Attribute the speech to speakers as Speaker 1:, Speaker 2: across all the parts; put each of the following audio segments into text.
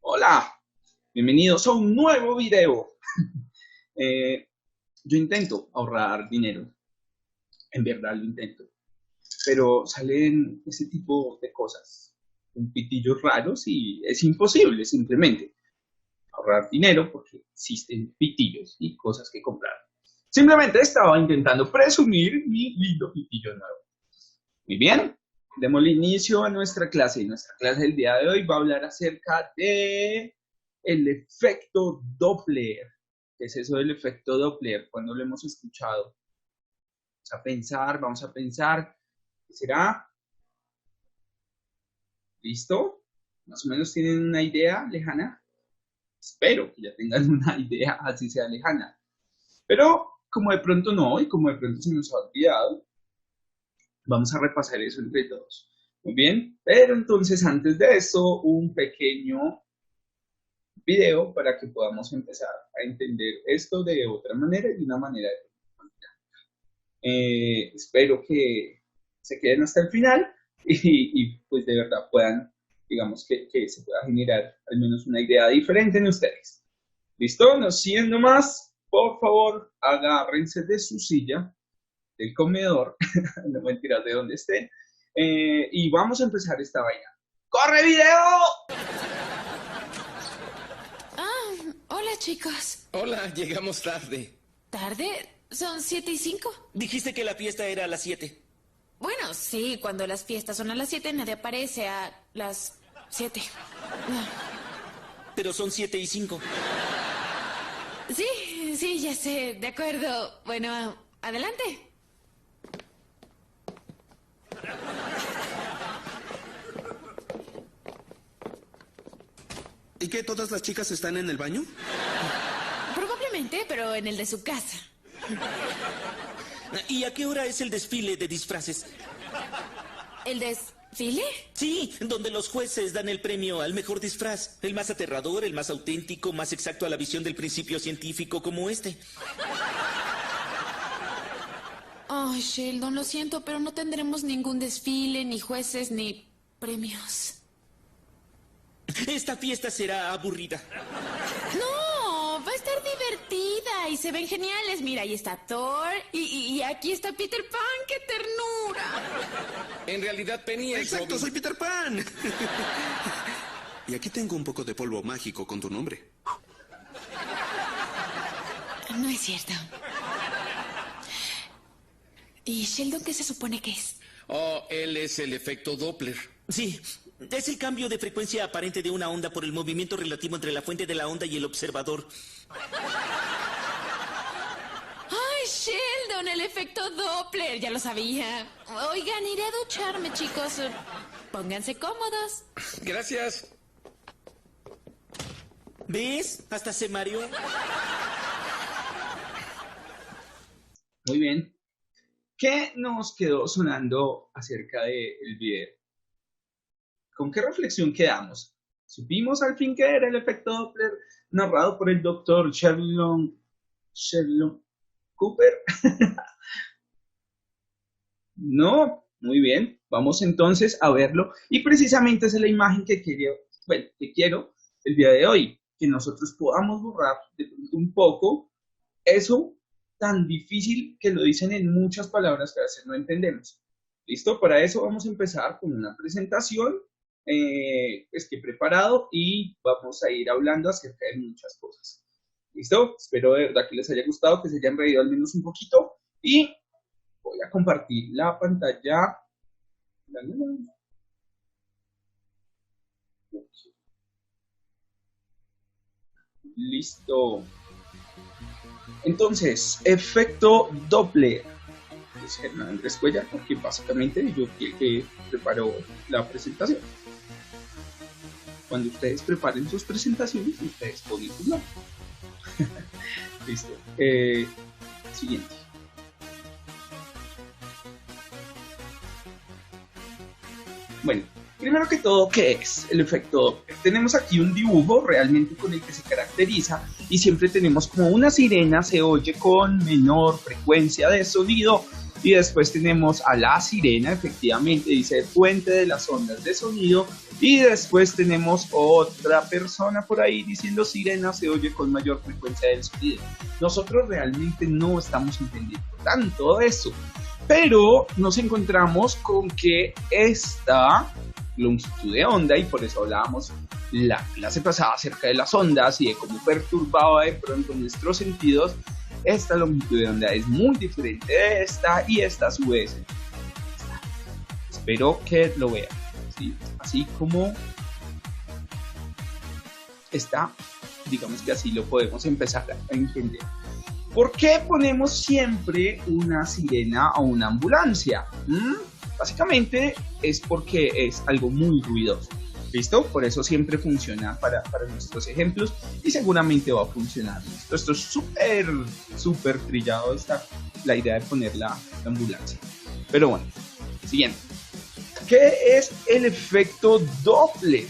Speaker 1: Hola, bienvenidos a un nuevo video. Yo intento ahorrar dinero, en verdad lo intento, pero salen ese tipo de cosas, un pitillos raros y es imposible simplemente ahorrar dinero porque existen pitillos y cosas que comprar. Simplemente estaba intentando presumir mi lindo pitillo nuevo. Muy bien, démosle inicio a nuestra clase. Nuestra clase del día de hoy va a hablar acerca de el efecto Doppler. ¿Qué es eso del efecto Doppler? ¿Cuándo lo hemos escuchado? Vamos a pensar, ¿qué será? ¿Listo? ¿Más o menos tienen una idea lejana? Espero que ya tengan una idea, así sea lejana. Pero como de pronto no, y como de pronto se nos ha olvidado, vamos a repasar eso entre todos. Muy bien, pero entonces antes de eso, un pequeño video para que podamos empezar a entender esto de otra manera y de una manera espero que se queden hasta el final y pues de verdad puedan, digamos que se pueda generar al menos una idea diferente en ustedes. ¿Listo? No siendo más, por favor, agárrense de su silla, del comedor, no mentiras de donde estén, y vamos a empezar esta vaina. ¡Corre video!
Speaker 2: Hola, chicos.
Speaker 3: Hola, llegamos tarde.
Speaker 2: ¿Tarde? ¿Son 7:05?
Speaker 3: Dijiste que la fiesta era a las 7.
Speaker 2: Bueno, sí, cuando las fiestas son a las 7, nadie aparece a las 7.
Speaker 3: Pero son 7:05.
Speaker 2: Sí, ya sé, de acuerdo. Bueno, adelante.
Speaker 4: ¿Y qué, todas las chicas están en el baño?
Speaker 2: Probablemente, pero en el de su casa.
Speaker 3: ¿Y a qué hora es el desfile de disfraces?
Speaker 2: ¿El desfile?
Speaker 3: Sí, donde los jueces dan el premio al mejor disfraz. El más aterrador, el más auténtico, más exacto a la visión del principio científico como este.
Speaker 2: Ay, Sheldon, lo siento, pero no tendremos ningún desfile, ni jueces, ni premios.
Speaker 3: Esta fiesta será aburrida.
Speaker 2: No, va a estar divertida y se ven geniales. Mira, ahí está Thor y aquí está Peter Pan. ¡Qué ternura!
Speaker 5: En realidad, Penny es
Speaker 4: ¡Exacto,
Speaker 5: Robin.
Speaker 4: soy Peter Pan! Y aquí tengo un poco de polvo mágico con tu nombre.
Speaker 2: No es cierto. ¿Y Sheldon qué se supone que es?
Speaker 5: Oh, él es el efecto Doppler.
Speaker 3: Sí, es el cambio de frecuencia aparente de una onda por el movimiento relativo entre la fuente de la onda y el observador.
Speaker 2: ¡Ay, Sheldon, el efecto Doppler! Ya lo sabía. Oigan, iré a ducharme, chicos. Pónganse cómodos.
Speaker 5: Gracias.
Speaker 3: ¿Ves? Hasta se mareó.
Speaker 1: Muy bien. ¿Qué nos quedó sonando acerca del video? ¿Con qué reflexión quedamos? ¿Supimos al fin que era el efecto Doppler narrado por el doctor Sherlock Cooper? No, muy bien. Vamos entonces a verlo. Y precisamente esa es la imagen que quiero el día de hoy. Que nosotros podamos borrar de pronto un poco eso tan difícil que lo dicen en muchas palabras que a veces no entendemos. ¿Listo? Para eso vamos a empezar con una presentación que he preparado y vamos a ir hablando acerca de muchas cosas. ¿Listo? Espero de verdad que les haya gustado, que se hayan reído al menos un poquito y voy a compartir la pantalla. Listo. Entonces, efecto Doppler. Es Hernán Andrés Cuellar, porque básicamente yo que preparó la presentación. Cuando ustedes preparen sus presentaciones, ustedes ponen su nombre. Listo. Siguiente. Bueno, primero que todo, ¿qué es el efecto Doppler? Tenemos aquí un dibujo realmente con el que se caracteriza y siempre tenemos como una sirena, se oye con menor frecuencia de sonido y después tenemos a la sirena, efectivamente dice fuente de las ondas de sonido Y después tenemos otra persona por ahí diciendo sirena se oye con mayor frecuencia del sonido. Nosotros realmente no estamos entendiendo tanto eso, pero nos encontramos con que esta longitud de onda, y por eso hablábamos la clase pasada acerca de las ondas y de cómo perturbaba de pronto nuestros sentidos, esta longitud de onda es muy diferente de esta, y esta a su vez. Espero que lo vean, ¿sí? Así como está, digamos que así lo podemos empezar a entender. ¿Por qué ponemos siempre una sirena o una ambulancia? Básicamente es porque es algo muy ruidoso. ¿Listo? Por eso siempre funciona para nuestros ejemplos y seguramente va a funcionar. Esto es súper trillado la idea de poner la ambulancia. Pero bueno, siguiente. ¿Qué es el efecto Doppler?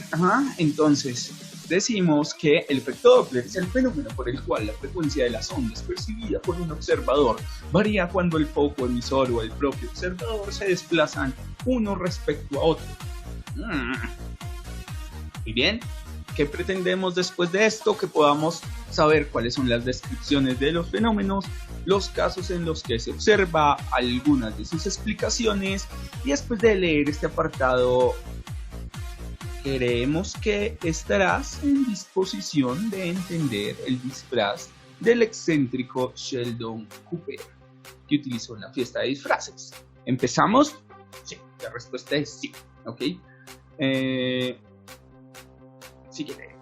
Speaker 1: Entonces, decimos que el efecto Doppler es el fenómeno por el cual la frecuencia de las ondas percibida por un observador varía cuando el foco emisor o el propio observador se desplazan uno respecto a otro. Muy bien, ¿qué pretendemos después de esto? Que podamos saber cuáles son las descripciones de los fenómenos, los casos en los que se observa, algunas de sus explicaciones, y después de leer este apartado, creemos que estarás en disposición de entender el disfraz del excéntrico Sheldon Cooper, que utilizó en la fiesta de disfraces. ¿Empezamos? Sí, la respuesta es sí, ¿ok? Siguiente.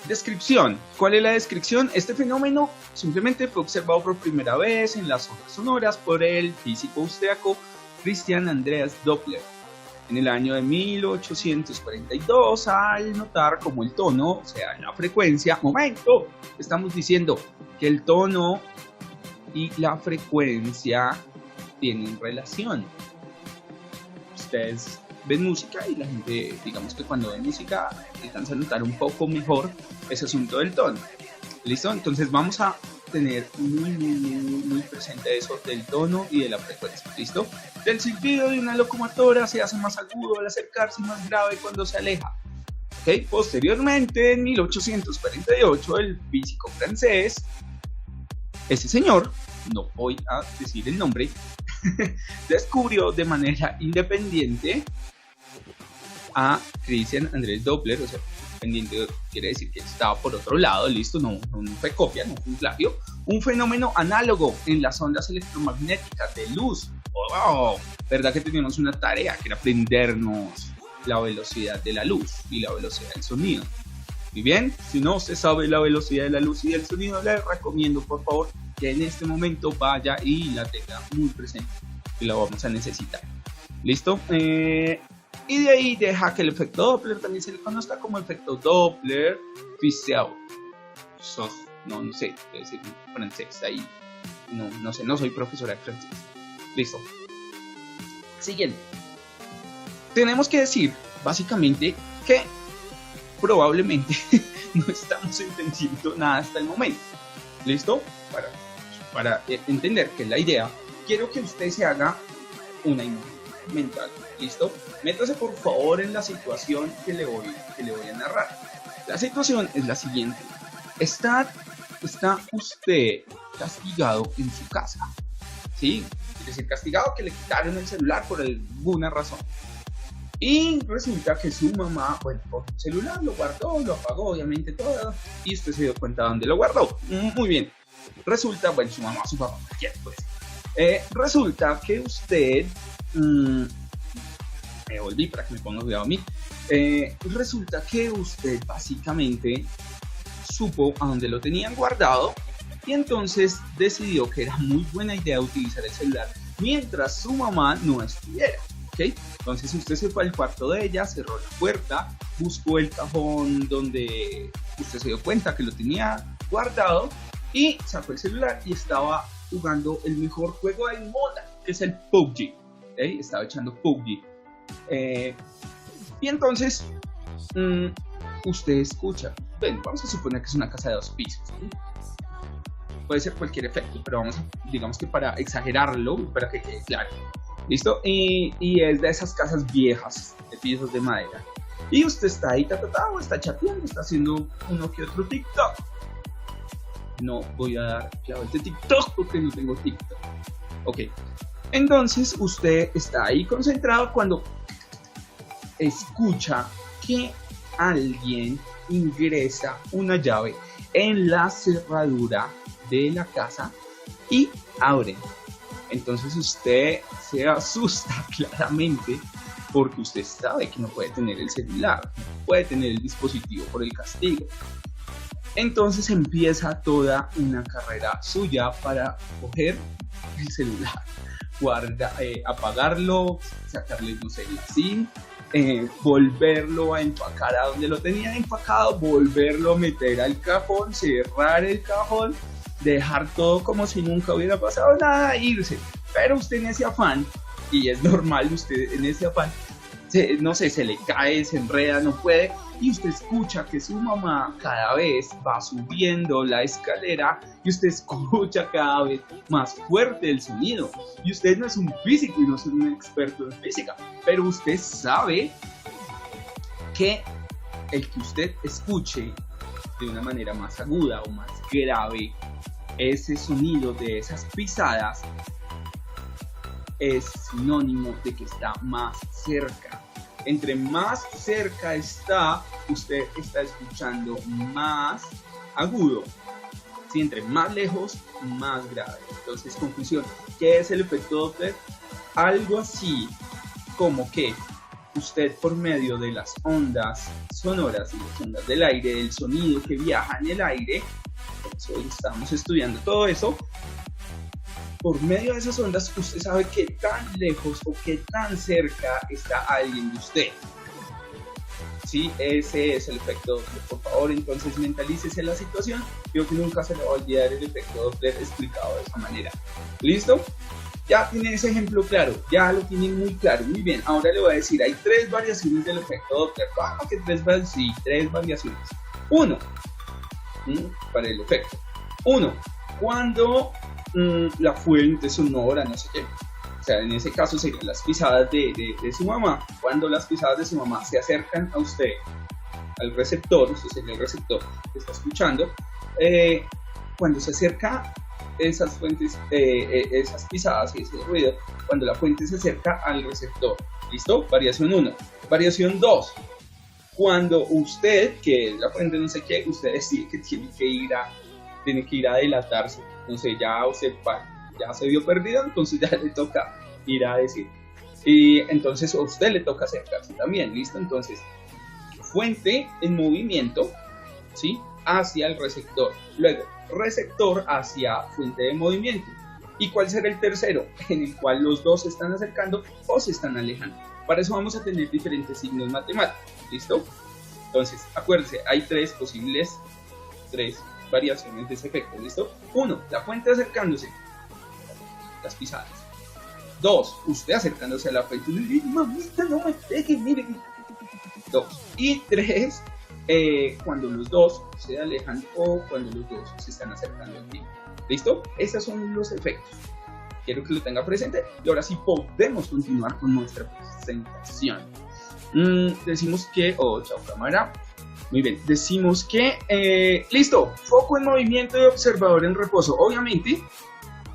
Speaker 1: Descripción. ¿Cuál es la descripción? Este fenómeno simplemente fue observado por primera vez en las ondas sonoras por el físico austriaco Christian Andreas Doppler en el año de 1842, al notar como el tono, o sea, la frecuencia. Momento, estamos diciendo que el tono y la frecuencia tienen relación. Ustedes ven música y la gente, digamos que cuando ven música alcanza a notar un poco mejor ese asunto del tono. ¿Listo? Entonces vamos a tener muy presente eso del tono y de la frecuencia. ¿Listo? El silbido de una locomotora se hace más agudo al acercarse y más grave cuando se aleja. ¿Okay? Posteriormente, en 1848, el físico francés, ese señor, no voy a decir el nombre, descubrió de manera independiente a Christian Andreas Doppler. O sea, independiente quiere decir que estaba por otro lado, listo, no fue copia, no fue un plagio, un fenómeno análogo en las ondas electromagnéticas de luz. ¡Oh! ¿Verdad que teníamos una tarea que era aprendernos la velocidad de la luz y la velocidad del sonido? Muy bien, si no se sabe la velocidad de la luz y del sonido, les recomiendo por favor que en este momento vaya y la tenga muy presente, que la vamos a necesitar. ¿Listo? Y de ahí deja que el efecto Doppler también se le conozca como efecto Doppler-Fizeau. No sé, debe ser francés ahí. No sé, no soy profesora de francés. Listo. Siguiente. Tenemos que decir, básicamente, que probablemente no estamos entendiendo nada hasta el momento. ¿Listo? Para entender que es la idea, quiero que usted se haga una imagen mental. ¿Listo? Métase por favor en la situación que le voy a narrar. La situación es la siguiente. Está usted castigado en su casa. ¿Sí? Quiere decir castigado que le quitaron el celular por alguna razón. Y resulta que su mamá, bueno, cogió el celular, lo guardó, lo apagó, obviamente todo, y usted se dio cuenta de dónde lo guardó. Muy bien. Resulta, bueno, su mamá, su papá, cualquiera, pues. Resulta que usted... me volví para que me ponga cuidado a mí. Resulta que usted básicamente supo a dónde lo tenían guardado y entonces decidió que era muy buena idea utilizar el celular mientras su mamá no estuviera. ¿Okay? Entonces usted se fue al cuarto de ella, cerró la puerta, buscó el cajón donde usted se dio cuenta que lo tenía guardado y sacó el celular y estaba jugando el mejor juego del mundo, que es el PUBG. ¿Okay? Estaba echando PUBG. Y entonces usted escucha, bueno, vamos a suponer que es una casa de 2 pisos, ¿sí? Puede ser cualquier efecto, pero digamos que para exagerarlo, para que quede claro, ¿Listo? Y es de esas casas viejas, de pisos de madera. Y usted está ahí, o está chateando, está haciendo uno que otro TikTok. No voy a dar claves de TikTok porque no tengo TikTok. Ok. Entonces usted está ahí concentrado cuando escucha que alguien ingresa una llave en la cerradura de la casa y abre. Entonces usted se asusta claramente porque usted sabe que no puede tener el celular, no puede tener el dispositivo por el castigo. Entonces empieza toda una carrera suya para coger el celular, apagarlo, sacarle, no sé, la SIM, volverlo a empacar a donde lo tenía empacado, volverlo a meter al cajón, cerrar el cajón, dejar todo como si nunca hubiera pasado nada, irse. Pero usted en ese afán, y es normal, usted en ese afán, no sé, se le cae, se enreda, no puede, y usted escucha que su mamá cada vez va subiendo la escalera y usted escucha cada vez más fuerte el sonido. Y usted no es un físico y no es un experto en física, pero usted sabe que el que usted escuche de una manera más aguda o más grave ese sonido de esas pisadas es sinónimo de que está más cerca. Entre más cerca está, usted está escuchando más agudo. Si entre más lejos, más grave. Entonces, conclusión, ¿qué es el efecto Doppler? Algo así como que usted por medio de las ondas sonoras y las ondas del aire, del sonido que viaja en el aire, por eso estamos estudiando todo eso, por medio de esas ondas usted sabe qué tan lejos o qué tan cerca está alguien de usted. Sí, ese es el efecto Doppler. Por favor, entonces mentalícese la situación. Creo que nunca se le va a olvidar el efecto Doppler explicado de esa manera. ¿Listo? Ya tiene ese ejemplo claro, ya lo tiene muy claro. Muy bien, ahora le voy a decir, hay 3 variaciones del efecto Doppler. ¿Cómo que 3 variaciones? 1, para el efecto. 1, cuando la fuente sonora, no sé qué, o sea, en ese caso serían las pisadas de su mamá. Cuando las pisadas de su mamá se acercan a usted, al receptor, usted sería el receptor que está escuchando, cuando se acerca esas fuentes, esas pisadas y ese ruido, cuando la fuente se acerca al receptor. ¿Listo? Variación 1. Variación 2. Cuando usted, que la fuente no sé qué, usted decide que tiene que ir a delatarse. Entonces ya usted ya se vio perdido, entonces ya le toca ir a decir. Y entonces a usted le toca acercarse también. ¿Listo? Entonces, fuente en movimiento, ¿sí?, hacia el receptor. Luego, receptor hacia fuente de movimiento. ¿Y cuál será el tercero? En el cual los dos se están acercando o se están alejando. Para eso vamos a tener diferentes signos matemáticos. ¿Listo? Entonces, acuérdense, hay 3 variaciones de ese efecto. ¿Listo? 1, la fuente acercándose, las pisadas. 2, usted acercándose a la fuente. Mamita, no me pegue, mire. 2. Y 3, cuando los dos se alejan o cuando los dos se están acercando al tiempo. ¿Listo? Esos son los efectos. Quiero que lo tenga presente y ahora sí podemos continuar con nuestra presentación. Decimos que... chao cámara. Muy bien, decimos que... listo, foco en movimiento y observador en reposo. Obviamente,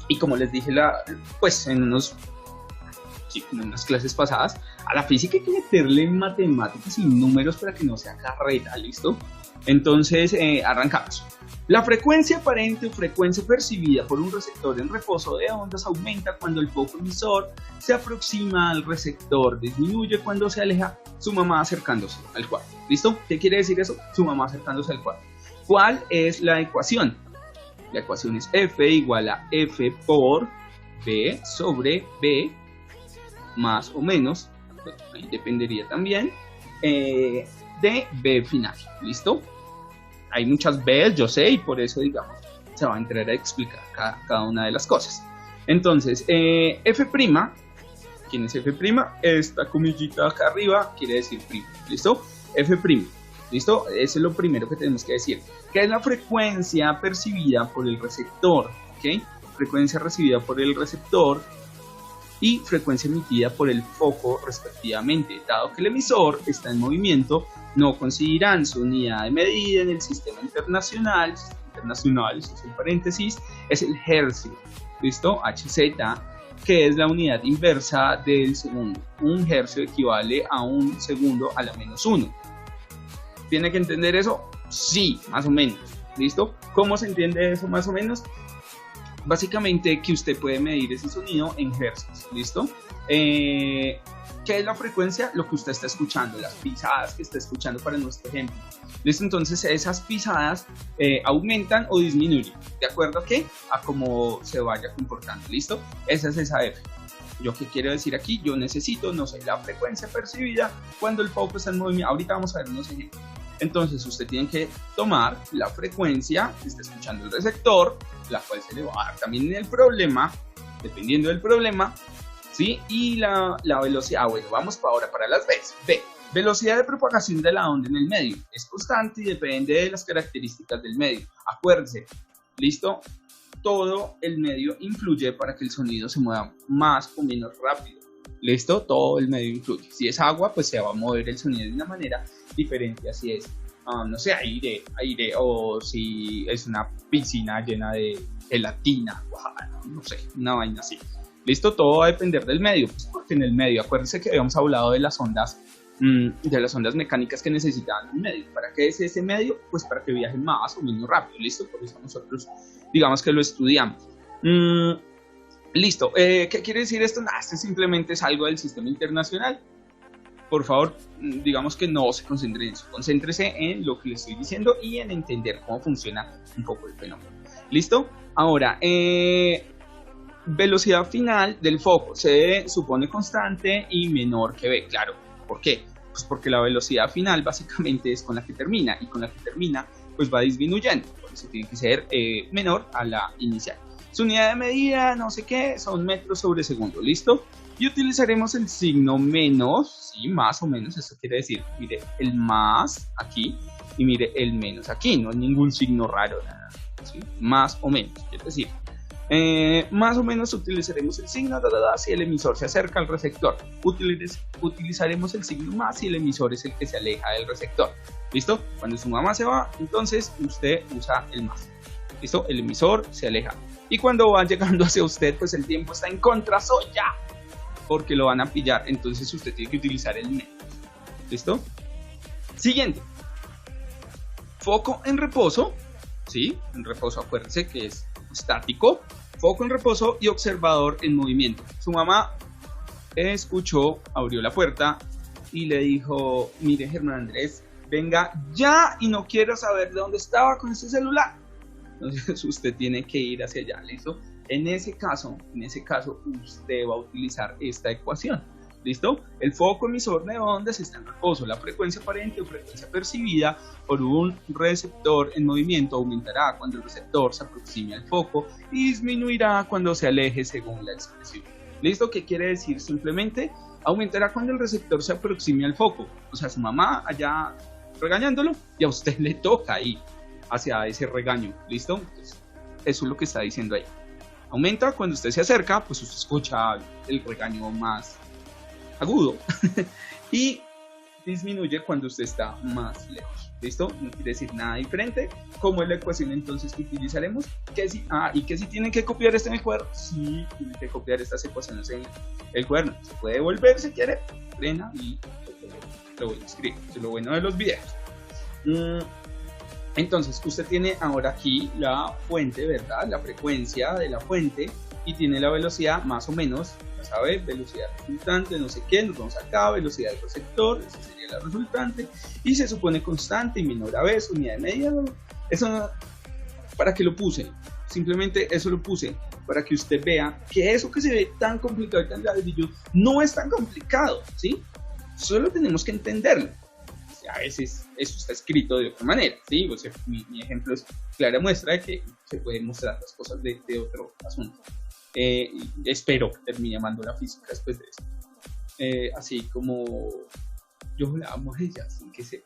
Speaker 1: y como les dije en unas clases pasadas, a la física hay que meterle matemáticas y números para que no sea carrera, ¿listo? Entonces, arrancamos. La frecuencia aparente o frecuencia percibida por un receptor en reposo de ondas aumenta cuando el foco emisor se aproxima al receptor, disminuye cuando se aleja su mamá acercándose al cuadro. ¿Listo? ¿Qué quiere decir eso? Su mamá acercándose al cuadro. ¿Cuál es la ecuación? La ecuación es F igual a F por B sobre B más o menos, ahí dependería también, de B final. ¿Listo? Hay muchas B's, yo sé, y por eso, digamos, se va a entrar a explicar cada una de las cosas. Entonces, F', ¿quién es F'? Esta comillita acá arriba quiere decir prima, ¿listo? F', ¿listo? Eso es lo primero que tenemos que decir, que es la frecuencia percibida por el receptor, ¿ok? Frecuencia recibida por el receptor y frecuencia emitida por el foco respectivamente. Dado que el emisor está en movimiento, no conseguirán su unidad de medida en el sistema internacional, eso es el paréntesis, es el hercio, ¿listo? HZ, que es la unidad inversa del segundo. Un hercio equivale a un segundo a la menos 1. ¿Tiene que entender eso? Sí, más o menos, ¿listo? ¿Cómo se entiende eso más o menos? Básicamente que usted puede medir ese sonido en hercios, ¿listo? ¿Qué es la frecuencia? Lo que usted está escuchando, las pisadas que está escuchando para nuestro ejemplo. ¿Listo? Entonces esas pisadas aumentan o disminuyen, ¿de acuerdo a qué? A cómo se vaya comportando, ¿listo? Esa es esa F. ¿Yo qué quiero decir aquí? Yo necesito, no sé, la frecuencia percibida cuando el foco está en movimiento. Ahorita vamos a ver unos ejemplos. Entonces usted tiene que tomar la frecuencia que está escuchando el receptor, la cual se le va a dar también en el problema, dependiendo del problema, ¿sí? Y la velocidad. Bueno, vamos para ahora para las B's. B. Velocidad de propagación de la onda en el medio. Es constante y depende de las características del medio. Acuérdense, ¿listo? Todo el medio influye para que el sonido se mueva más o menos rápido. ¿Listo? Todo el medio influye. Si es agua, pues se va a mover el sonido de una manera diferente. Así es, no sé, aire, o si es una piscina llena de gelatina, no sé, una vaina así. ¿Listo? Todo va a depender del medio, pues porque en el medio, acuérdense que habíamos hablado de las ondas mecánicas que necesitaban un medio. ¿Para qué es ese medio? Pues para que viajen más o menos rápido, ¿listo? Por eso nosotros, digamos que lo estudiamos. Listo, ¿qué quiere decir esto? Esto simplemente es algo del sistema internacional. Por favor, digamos que no se concentre en eso, concéntrese en lo que le estoy diciendo y en entender cómo funciona un poco el fenómeno. ¿Listo? Ahora, velocidad final del foco se supone constante y menor que V. Claro, ¿por qué? Pues porque la velocidad final básicamente es con la que termina, y con la que termina pues va disminuyendo, por eso tiene que ser menor a la inicial. Su unidad de medida, no sé qué, son metros sobre segundo, ¿listo? Y utilizaremos el signo menos, sí, más o menos, eso quiere decir, mire, el más aquí y mire el menos aquí, no hay ningún signo raro, nada, ¿sí? Más o menos, quiere decir, más o menos utilizaremos el signo si el emisor se acerca al receptor. Utilizaremos el signo más si el emisor es el que se aleja del receptor. ¿Listo? Cuando su mamá se va, entonces usted usa el más. ¿Listo? El emisor se aleja. Y cuando va llegando hacia usted, pues el tiempo está en contra suya, porque lo van a pillar. Entonces usted tiene que utilizar el menos. ¿Listo? Siguiente. Foco en reposo. ¿Sí? En reposo, acuérdense que es estático. Foco en reposo y observador en movimiento. Su mamá escuchó, abrió la puerta y le dijo: mire, Germán Andrés, venga ya, y no quiero saber de dónde estaba con ese celular. Entonces usted tiene que ir hacia allá, ¿listo? En ese caso usted va a utilizar esta ecuación, ¿listo? El foco emisor de ondas está en reposo. La frecuencia aparente o frecuencia percibida por un receptor en movimiento aumentará cuando el receptor se aproxime al foco y disminuirá cuando se aleje, según la expresión. ¿Listo? ¿Qué quiere decir? Simplemente aumentará cuando el receptor se aproxime al foco. O sea, su mamá allá regañándolo y a usted le toca ir hacia ese regaño. ¿Listo? Entonces, eso es lo que está diciendo ahí. Aumenta cuando usted se acerca, pues usted escucha el regaño más agudo y disminuye cuando usted está más lejos. ¿Listo? No quiere decir nada diferente. ¿Cómo es la ecuación entonces que utilizaremos? ¿Y que si tienen que copiar esto en el cuaderno? Sí, tienen que copiar estas ecuaciones en el cuaderno. Se puede volver si quiere, frena y lo voy a escribir. Eso es lo bueno de los videos. Entonces usted tiene ahora aquí la fuente, ¿verdad? La frecuencia de la fuente, y tiene la velocidad más o menos, ya sabe, velocidad resultante, no sé qué, nos vamos acá, velocidad del receptor, esa sería la resultante, y se supone constante y menor a v, unidad de medida. Eso, ¿para qué lo puse? Simplemente eso lo puse para que usted vea que eso que se ve tan complicado y tan ladrillo no es tan complicado, ¿sí? Solo tenemos que entenderlo. A veces eso está escrito de otra manera, ¿sí? O sea, mi ejemplo es clara muestra de que se pueden mostrar las cosas de otro asunto. Espero que termine amando la física después de eso. Así como yo la amo a ella, sin que sea.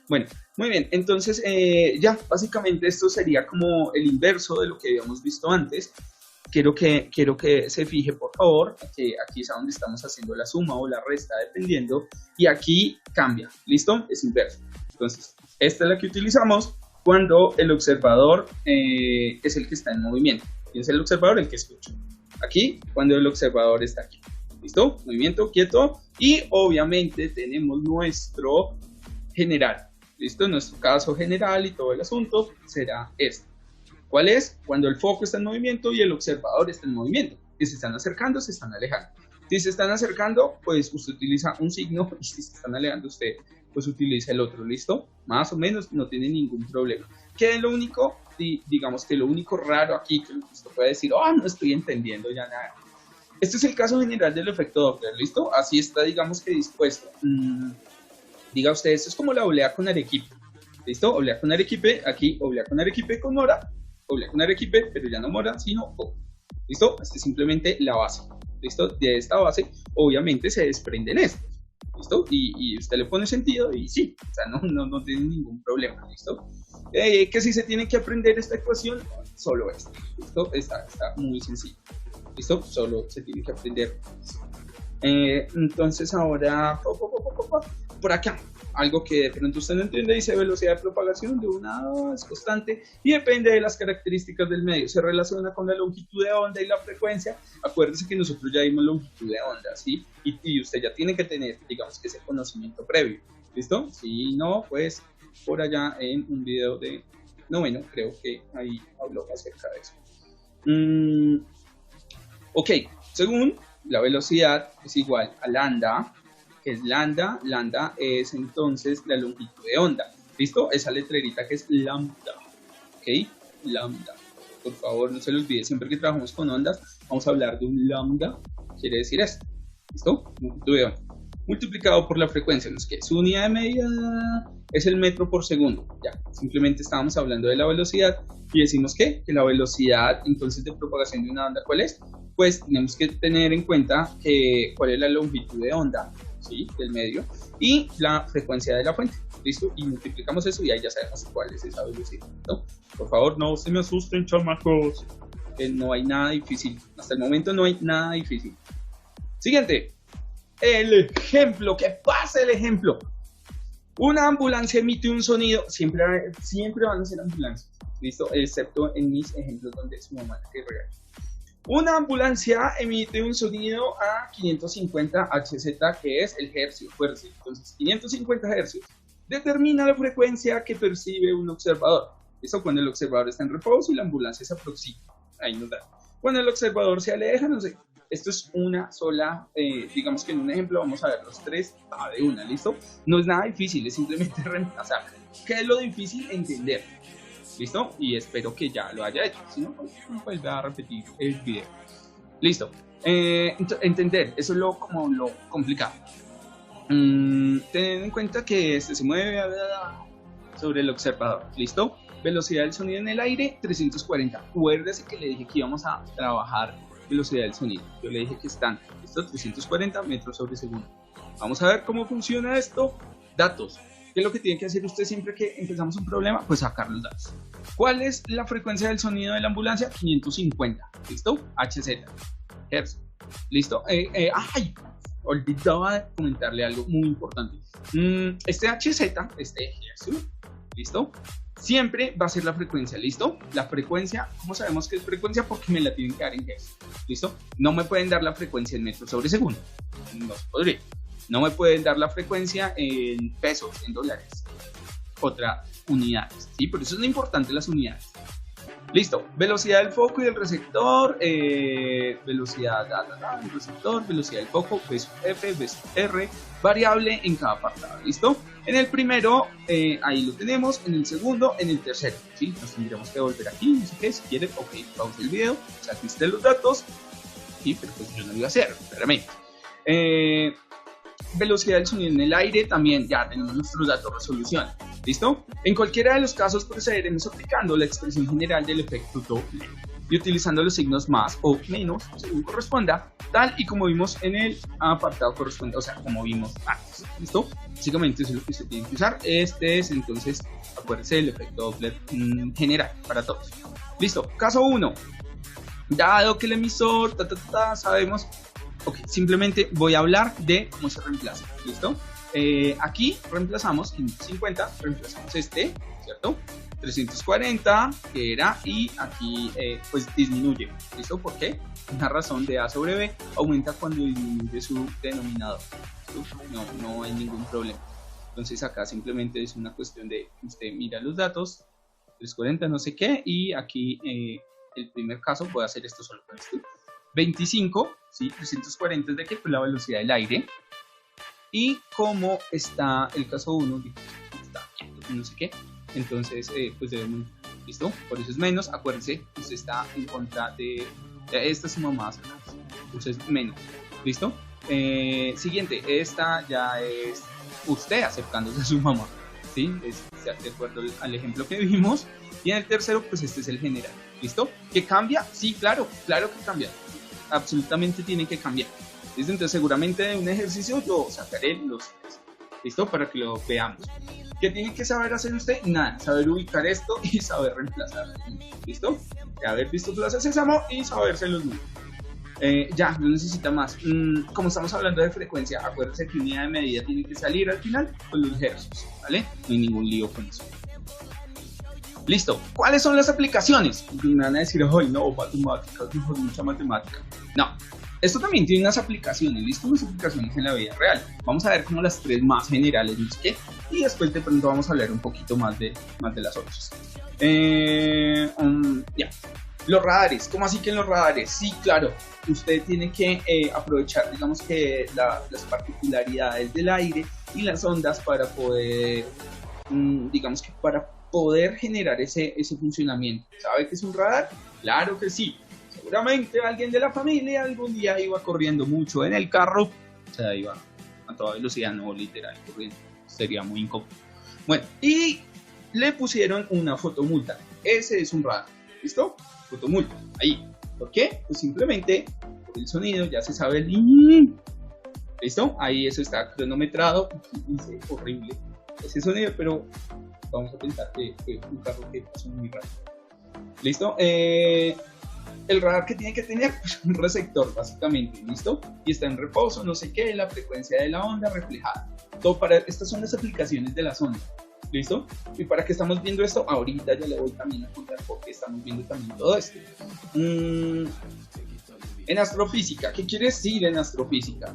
Speaker 1: Bueno, muy bien, entonces ya, básicamente esto sería como el inverso de lo que habíamos visto antes. quiero que se fije, por favor, que aquí es a donde estamos haciendo la suma o la resta, dependiendo, y aquí cambia, ¿listo? Es inverso. Entonces, esta es la que utilizamos cuando el observador es el que está en movimiento. ¿Quién es el observador? El que escucha. Aquí, cuando el observador está aquí. ¿Listo? Movimiento, quieto. Y obviamente tenemos nuestro general. ¿Listo? Nuestro caso general y todo el asunto será este. ¿Cuál es? Cuando el foco está en movimiento y el observador está en movimiento. Si se están acercando, se están alejando. Si se están acercando, pues usted utiliza un signo, y si se están alejando usted, pues utiliza el otro, ¿listo? Más o menos, no tiene ningún problema. ¿Qué es lo único? Digamos que lo único raro aquí, que usted puede decir, oh, no estoy entendiendo ya nada. Este es el caso general del efecto Doppler, ¿listo? Así está, digamos que dispuesto. Diga usted, esto es como la oblea con Arequipe, ¿listo? Oblea con Arequipe, aquí oblea con Arequipe con mora, oblea con Arequipe, pero ya no mora, sino O. ¿Listo? Esta es simplemente la base. ¿Listo? De esta base, obviamente, se desprenden estos. ¿Listo? Y usted le pone sentido y sí, o sea, no tiene ningún problema. ¿Listo? Que si se tiene que aprender esta ecuación, solo esta. ¿Listo? Está muy sencillo. ¿Listo? Solo se tiene que aprender. Entonces, ahora, por acá. Algo que de pronto usted no entiende, dice velocidad de propagación de una es constante y depende de las características del medio. Se relaciona con la longitud de onda y la frecuencia. Acuérdese que nosotros ya vimos longitud de onda, ¿sí? Y usted ya tiene que tener, digamos que ese conocimiento previo. ¿Listo? Si no, pues por allá en un video de noveno, creo que ahí habló acerca de eso. Ok, según la velocidad es igual a lambda, que es lambda es entonces la longitud de onda, ¿listo? Esa letrerita que es lambda, ¿ok? Lambda, por favor no se lo olvide, siempre que trabajamos con ondas vamos a hablar de un lambda, quiere decir esto, ¿listo? Longitud de onda, multiplicado por la frecuencia, ¿no? Que su unidad de medida es el metro por segundo, ya, simplemente estábamos hablando de la velocidad y decimos que la velocidad entonces de propagación de una onda, ¿cuál es? Pues tenemos que tener en cuenta cuál es la longitud de onda, ¿sí? Del medio y la frecuencia de la fuente, ¿listo? Y multiplicamos eso y ahí ya sabemos cuál es esa velocidad, ¿no? Por favor, no se me asusten, chamacos, que no hay nada difícil, hasta el momento no hay nada difícil. Siguiente, el ejemplo, ¿qué pasa el ejemplo? Una ambulancia emite un sonido, siempre van a ser ambulancias, ¿listo? Excepto en mis ejemplos donde su mamá te regaña. Una ambulancia emite un sonido a 550 Hz, que es el hercio, fuerza. Entonces, 550 Hz determina la frecuencia que percibe un observador. Eso cuando el observador está en reposo y la ambulancia se aproxima. Ahí nos da. Cuando el observador se aleja, no sé. Esto es una sola, digamos que en un ejemplo vamos a ver los tres de una, ¿listo? No es nada difícil, es simplemente reemplazar. ¿Qué es lo difícil? Entender. ¿Listo? Y espero que ya lo haya hecho. Si no, pues vuelve a repetir el video. Listo. Entender, eso es lo complicado. Ten en cuenta que este se mueve sobre el observador. ¿Listo? Velocidad del sonido en el aire, 340. Acuérdese que le dije que íbamos a trabajar velocidad del sonido. Yo le dije que están, ¿listo? 340 metros sobre segundo. Vamos a ver cómo funciona esto. Datos. ¿Qué es lo que tiene que hacer usted siempre que empezamos un problema? Pues sacar los datos. ¿Cuál es la frecuencia del sonido de la ambulancia? 550. ¿Listo? Hz. Hertz. ¿Listo? ¡Ay! Olvidaba de comentarle algo muy importante. Este Hz, este Hertz, ¿listo? Siempre va a ser la frecuencia, ¿listo? La frecuencia, ¿cómo sabemos que es frecuencia? Porque me la tienen que dar en Hertz, ¿listo? No me pueden dar la frecuencia en metros sobre segundo. No se podría. No me pueden dar la frecuencia en pesos, en dólares, otras unidades, ¿sí? Por eso es importante las unidades. Listo, velocidad del foco y del receptor, velocidad del receptor, velocidad del foco, V sub F, V sub R, variable en cada apartado, ¿listo? En el primero, ahí lo tenemos, en el segundo, en el tercero, ¿sí? Nos tendríamos que volver aquí, no sé qué, si quieren, ok, pausa el video, saquiste los datos, sí, pero pues yo no lo iba a hacer, claramente. Velocidad del sonido en el aire, también ya tenemos nuestros datos, resolución, ¿listo? En cualquiera de los casos procederemos aplicando la expresión general del efecto Doppler y utilizando los signos más o menos según corresponda, tal y como vimos en el apartado correspondiente, o sea, como vimos antes, ¿listo? Básicamente eso es lo que usted tiene que usar. Este es entonces, acuérdense, el efecto Doppler general para todos. Listo, caso 1. Dado que el emisor, sabemos, ok, simplemente voy a hablar de cómo se reemplaza, ¿listo? Aquí reemplazamos 550, reemplazamos este, ¿cierto? 340, que era, y aquí pues disminuye, ¿listo? ¿Por qué? Una razón de A sobre B aumenta cuando disminuye su denominador, ¿listo? No hay ningún problema. Entonces acá simplemente es una cuestión de usted mira los datos, 340 no sé qué, y aquí el primer caso voy a hacer esto solo con esto. 25, ¿sí? 340 es de que pues la velocidad del aire. Y como está el caso 1, está no sé qué, entonces pues debemos, ¿listo? Por eso es menos, acuérdense, usted está en contra de esta suma más, entonces menos, ¿listo? Siguiente, esta ya es usted acercándose a su mamá, ¿sí? Es de acuerdo al ejemplo que vimos. Y en el tercero, pues este es el general, ¿listo? ¿Que cambia? Sí, claro que cambia, absolutamente tiene que cambiar. ¿Listo? Entonces seguramente de un ejercicio yo sacaré los tres, ¿listo? Para que lo veamos. ¿Qué tiene que saber hacer usted? Nada, saber ubicar esto y saber reemplazar, ¿listo? Haber visto Plaza Sésamo y saberse los números. Ya, no necesita más. Como estamos hablando de frecuencia, acuérdense que unidad de medida tiene que salir al final con los hercios, ¿vale? No hay ningún lío con eso. Listo. ¿Cuáles son las aplicaciones? Me van a decir, ¡ay, no, matemáticas, mucha matemática! No. Esto también tiene unas aplicaciones, ¿listo? Unas aplicaciones en la vida real. Vamos a ver como las tres más generales, ¿no? ¿Qué? Y después de pronto vamos a hablar un poquito más de las otras. Ya. Los radares, ¿cómo así que en los radares? Sí, claro, usted tiene que aprovechar, digamos que las particularidades del aire y las ondas para poder, digamos que para poder generar ese funcionamiento. ¿Sabe qué es un radar? Claro que sí. Seguramente alguien de la familia algún día iba corriendo mucho en el carro, o sea, iba a toda velocidad, no literal corriendo, sería muy incómodo. Bueno, y le pusieron una fotomulta, ese es un radar, ¿listo? Fotomulta, ahí. ¿Por qué? Pues simplemente por el sonido ya se sabe el... ¿Listo? Ahí eso está cronometrado, dice horrible ese sonido, pero vamos a pensar que fue un carro que pasó muy rápido. ¿Listo? El radar que tiene que tener, pues, un receptor básicamente, ¿listo? Y está en reposo, no sé qué, la frecuencia de la onda reflejada. Estas son las aplicaciones de las ondas, ¿listo? ¿Y para qué estamos viendo esto? Ahorita ya le voy también a contar por qué estamos viendo también todo esto. En astrofísica, ¿qué quiere decir en astrofísica?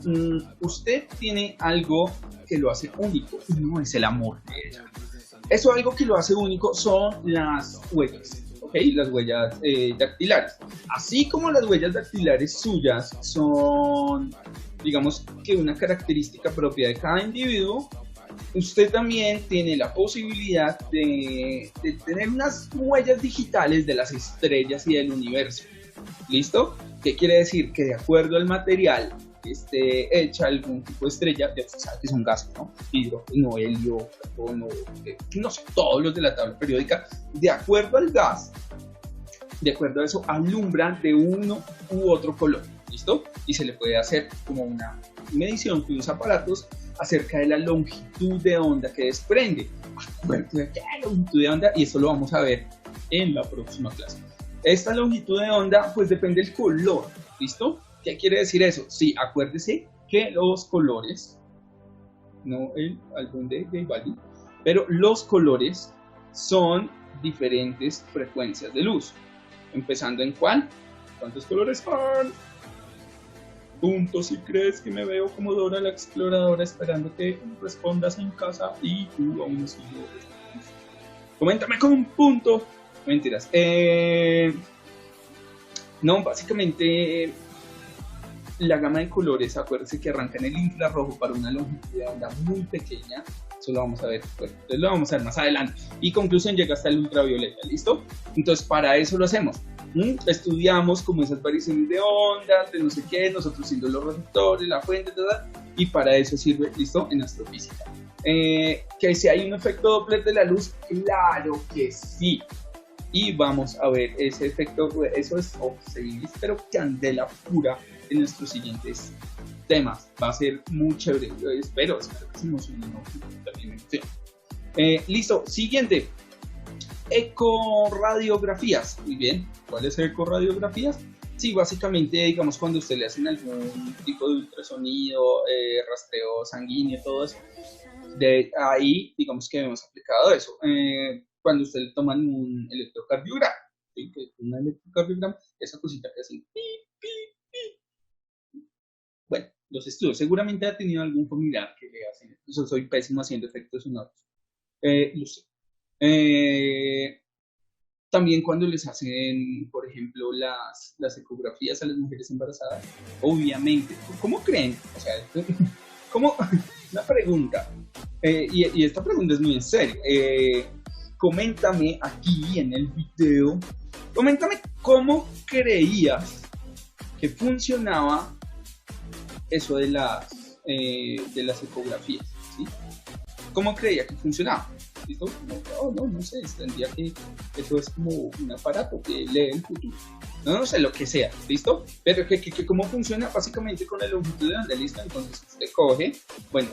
Speaker 1: Usted tiene algo que lo hace único, y no es el amor de ella. Eso algo que lo hace único son las huellas. ¿Okay? Las huellas dactilares. Así como las huellas dactilares suyas son, digamos que una característica propia de cada individuo, usted también tiene la posibilidad de tener unas huellas digitales de las estrellas y del universo. ¿Listo? ¿Qué quiere decir? Que de acuerdo al material que esté hecha algún tipo de estrella, ya se sabe que son gases, ¿no? Hidrógeno, helio, carbono, no sé, todos los de la tabla periódica, de acuerdo al gas, de acuerdo a eso, alumbran de uno u otro color, ¿listo? Y se le puede hacer como una medición con unos aparatos acerca de la longitud de onda que desprende. Acuérdate de la longitud de onda, y eso lo vamos a ver en la próxima clase. Esta longitud de onda, pues depende del color, ¿listo? ¿Qué quiere decir eso? Sí, acuérdese que los colores, no el álbum de Vivaldi, pero los colores son diferentes frecuencias de luz. Empezando en ¿cuál? ¿Cuántos colores son? Punto si crees que me veo como Dora la Exploradora esperando que respondas en casa y tú aún así no respondes. Coméntame con un punto. Mentiras. No, básicamente la gama de colores, acuérdense que arranca en el infrarrojo para una longitud de onda muy pequeña. Eso lo vamos a ver, bueno, entonces lo vamos a ver más adelante. Y conclusión, llega hasta el ultravioleta, ¿listo? Entonces para eso lo hacemos. Estudiamos como esas variaciones de ondas, de no sé qué, nosotros siendo los receptores, la fuente, etc. Y para eso sirve, ¿listo? En astrofísica. Que si hay un efecto Doppler de la luz, claro que sí. Y vamos a ver ese efecto, eso es pero candela pura en nuestros siguientes temas. Va a ser muy chévere, espero que se emocione, ¿no? También me emociona. Listo, siguiente. Ecoradiografías. Muy bien, ¿cuáles son ecoradiografías? Sí, básicamente, digamos, cuando usted le hacen algún tipo de ultrasonido, rastreo sanguíneo, todo eso, de ahí, digamos que hemos aplicado eso. Cuando usted le toman un electrocardiograma, ¿sí? Que es un electrocardiograma, esa cosita que hacen, pi, pi, pi. Bueno, los estudios, seguramente ha tenido algún familiar que le hacen, yo soy pésimo haciendo efectos sonoros, lo sé. También cuando les hacen, por ejemplo, las ecografías a las mujeres embarazadas, obviamente, ¿cómo creen? O sea, ¿cómo? Una pregunta, y esta pregunta es muy en serio. Coméntame aquí en el video, coméntame cómo creías que funcionaba eso de las ecografías, ¿sí? ¿Cómo creía que funcionaba? ¿Listo? No sé, tendría que eso es como un aparato que lee el futuro. No sé, lo que sea, ¿listo? Pero que cómo funciona básicamente con la longitud de onda, ¿listo? Entonces usted coge, bueno,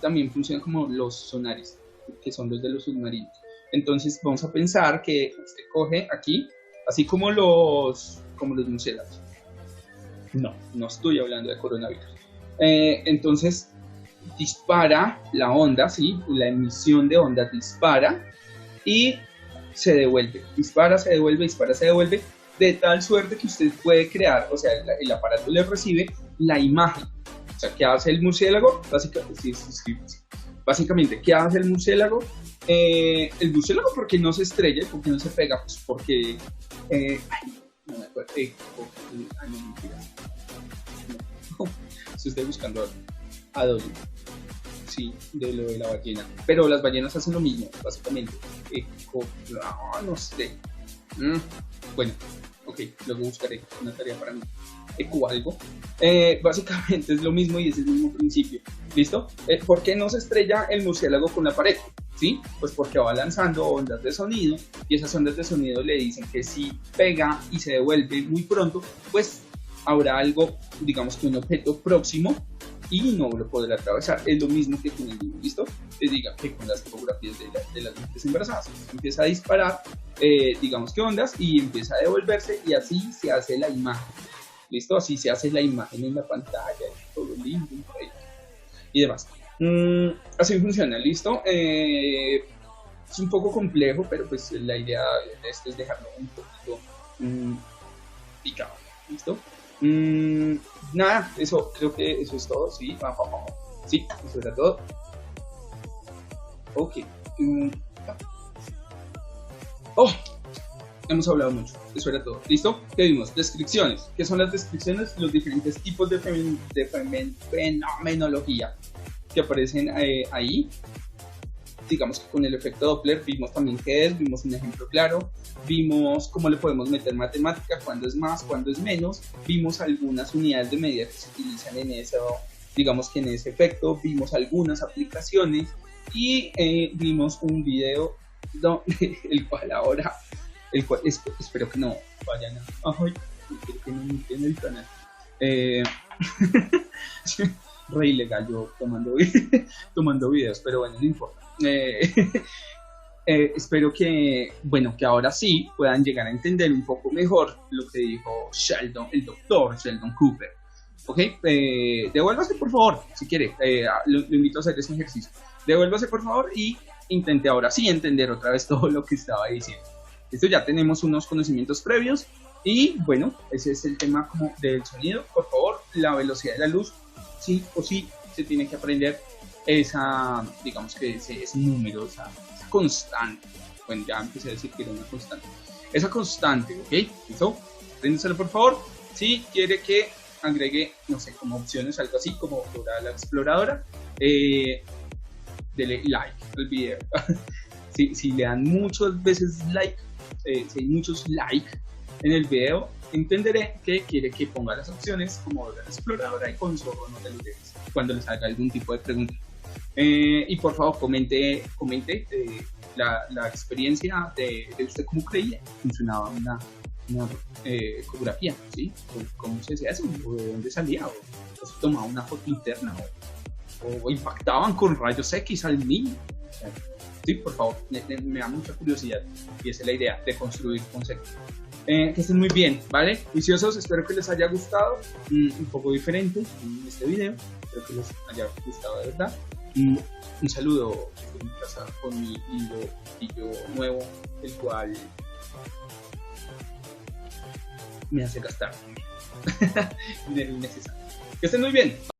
Speaker 1: también funciona como los sonares, que son los de los submarinos. Entonces vamos a pensar que usted coge aquí, así como los murciélagos. No estoy hablando de coronavirus. Entonces dispara la onda, ¿sí? La emisión de onda dispara y se devuelve. Dispara, se devuelve, dispara, se devuelve, de tal suerte que usted puede crear, o sea, el aparato le recibe la imagen. O sea, ¿qué hace el murciélago? Básicamente, ¿qué hace el murciélago? El murciélago, ¿por qué no se estrella? ¿Por qué no se pega? Pues porque... no me acuerdo. No, mentira. No. Estoy buscando a Dolly. Sí, de lo de la ballena. Pero las ballenas hacen lo mismo, básicamente. No sé. Bueno, ok, luego buscaré una tarea para mí. Eco algo. Básicamente es lo mismo y es el mismo principio. ¿Listo? ¿Por qué no se estrella el murciélago con la pared? ¿Sí? Pues porque va lanzando ondas de sonido y esas ondas de sonido le dicen que si pega y se devuelve muy pronto, pues habrá algo, digamos que un objeto próximo y no lo podrá atravesar. Es lo mismo que con el niño, ¿listo? Les diga que con las fotografías de las mujeres embarazadas empieza a disparar, digamos que ondas y empieza a devolverse y así se hace la imagen, ¿listo? Así se hace la imagen en la pantalla, todo lindo y demás. Así funciona, ¿listo? Es un poco complejo, pero pues la idea de esto es dejarlo un poquito picado, ¿listo? Nada, eso creo que eso es todo, sí, sí, eso era todo. Ok. Hemos hablado mucho, eso era todo, ¿listo? ¿Qué vimos? Descripciones. ¿Qué son las descripciones? Los diferentes tipos de fenomenología que aparecen ahí. Digamos que con el efecto Doppler vimos también qué es, vimos un ejemplo claro, vimos cómo le podemos meter matemática, cuándo es más, cuándo es menos, vimos algunas unidades de medida que se utilizan en eso, digamos que en ese efecto, vimos algunas aplicaciones y vimos un video el cual espero que no vayan espero que no muten el canal. Re ilegal yo tomando videos, pero bueno, no importa. Espero que ahora sí puedan llegar a entender un poco mejor lo que dijo el doctor Sheldon Cooper. ¿Ok? Devuélvase por favor, si quiere. Lo invito a hacer ese ejercicio. Devuélvase por favor y intente ahora sí entender otra vez todo lo que estaba diciendo. Esto ya tenemos unos conocimientos previos y bueno, ese es el tema como del sonido. Por favor, la velocidad de la luz, sí o sí se tiene que aprender esa, digamos que ese número, esa constante. Bueno, ya empecé a decir que era una constante. Esa constante, ¿ok? ¿Listo? Apréndeselo por favor. Si quiere que agregue, no sé, como opciones, algo así como Dora la Exploradora, dele like al video. si le dan muchas veces like, si hay muchos like en el video, entenderé que quiere que ponga las opciones como Dora la Exploradora y con zorro no te lo dejes cuando les haga algún tipo de pregunta. Y por favor comente la experiencia de usted, cómo creía que funcionaba una ecografía, ¿sí? ¿Cómo se hace? ¿O de dónde salía? ¿O se tomaba una foto interna? ¿O impactaban con rayos X al niño? Sí, por favor, me da mucha curiosidad y esa es la idea de construir conceptos. Que estén muy bien, ¿vale? Viciosos, espero que les haya gustado. Un poco diferente en este video. Espero que les haya gustado de verdad. Un saludo en casa con mi hilo nuevo, el cual me hace gastar dinero innecesario. Que estén muy bien. Bye.